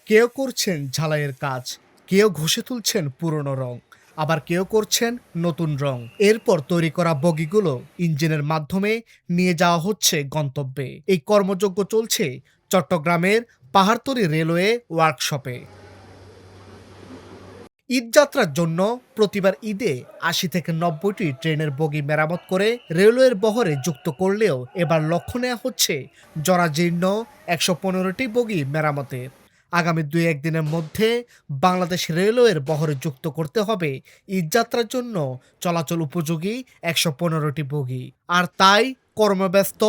কেউ করছেন ঝালাইয়ের কাজ, কেউ ঘষে তুলছেন পুরনো রং, আবার কেউ করছেন নতুন রং। এরপর তৈরি করা বগিগুলো ইঞ্জিনের মাধ্যমে নিয়ে যাওয়া হচ্ছে গন্তব্যে। এই কর্মযজ্ঞ চলছে চট্টগ্রামের পাহাড়তলী রেলওয়ে ওয়ার্কশপে। ঈদযাত্রার জন্য প্রতিবার ঈদে ৮০ থেকে ৯০টি ট্রেনের বগি মেরামত করে রেলওয়ের বহরে যুক্ত করলেও এবার লক্ষ্য নেওয়া হচ্ছে জরাজীর্ণ ১১৫টি বগি মেরামতের। আগামী ২-১ দিনের মধ্যে বাংলাদেশ রেলওয়ের বহরে যুক্ত করতে হবে ঈদযাত্রার জন্য চলাচল উপযোগী ১১৫টি বগি। আর তাই কর্মব্যস্ত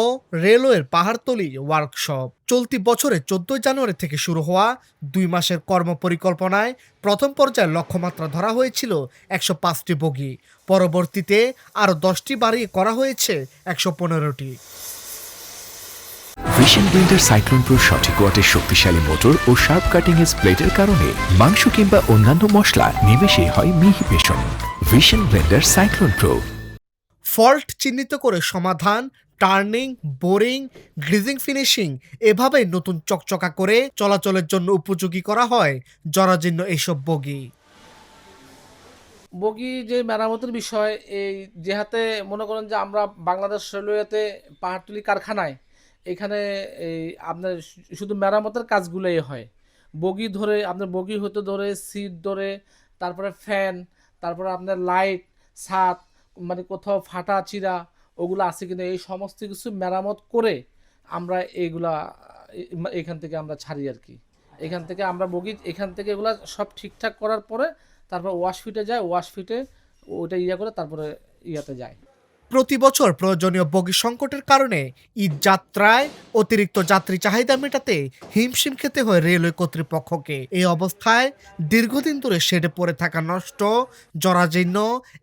রেলওয়ের পাহাড়তলী ওয়ার্কশপ। চলতি বছরে ১৪ জানুয়ারি থেকে শুরু হওয়া ২ মাসের কর্মপরিকল্পনায় প্রথম পর্যায়ে লক্ষ্যমাত্রা ধরা হয়েছিল ১০৫টি বগি। পরবর্তীতে আরও ১০টি বাড়িয়ে করা হয়েছে ১১৫টি। ভিশন ব্লেন্ডার সাইক্লোন প্রো সঠিক ওয়াটের শক্তিশালী মোটর ও শার্প কাটিং এজ প্লেটের কারণে মাংস কিংবা অন্যান্য মশলা নিমেষেই হয় মিহি বেসন। Vision blender cyclone pro. Fault চিহ্নিত করে সমাধান, টার্নিং, বোরিং, গ্রিজিং, ফিনিশিং এভাবেই নতুন চকচকা করে চলাচলের জন্য উপযোগী করা হয় জরাজীর্ণ এইসব বগি। বগি যে মেরামতের বিষয়, এই যেহাতে মনে করেন যে আমরা বাংলাদেশ রেলওয়েতে পাহাড়তলী কারখানায় এখানে এই আপনার শুধু মেরামতের কাজগুলোই হয়। বগি ধরে আপনার বগি হতে ধরে সিট ধরে, তারপরে ফ্যান, তারপরে আপনার লাইট, ছাদ, মানে কোথাও ফাটা চিরা ওগুলো আছে কিনা এই সমস্ত কিছু মেরামত করে আমরা এইগুলা এখান থেকে আমরা ছাড়ি আর কি। এখান থেকে আমরা বগি এখান থেকে এগুলা সব ঠিকঠাক করার পরে তারপর ওয়াশফিটে যায়, ওয়াশফিটে ওটা করে তারপরে ইয়াতে যায়। প্রতি বছর প্রয়োজনীয় বগি সংকটের কারণে ঈদযাত্রায় অতিরিক্ত যাত্রী চাহিদা মেটাতে হিমশিম খেতে হয় রেলওয়ে কর্তৃপক্ষকে। এই অবস্থায় দীর্ঘদিন ধরে শেডে পড়ে থাকা নষ্ট, জরাজীর্ণ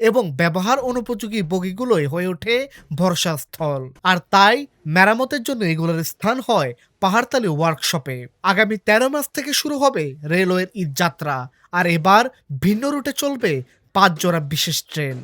এবং ব্যবহার অনুপযোগী বগিগুলোই হয়ে ওঠে ভরসাস্থল। আর তাই মেরামতের জন্য এগুলোর স্থান হয় পাহাড়তলী ওয়ার্কশপে। আগামী ১৩ মাস থেকে শুরু হবে রেলওয়ের ঈদযাত্রা, আর এবার ভিন্ন রুটে চলবে ৫ জোড়া বিশেষ ট্রেন।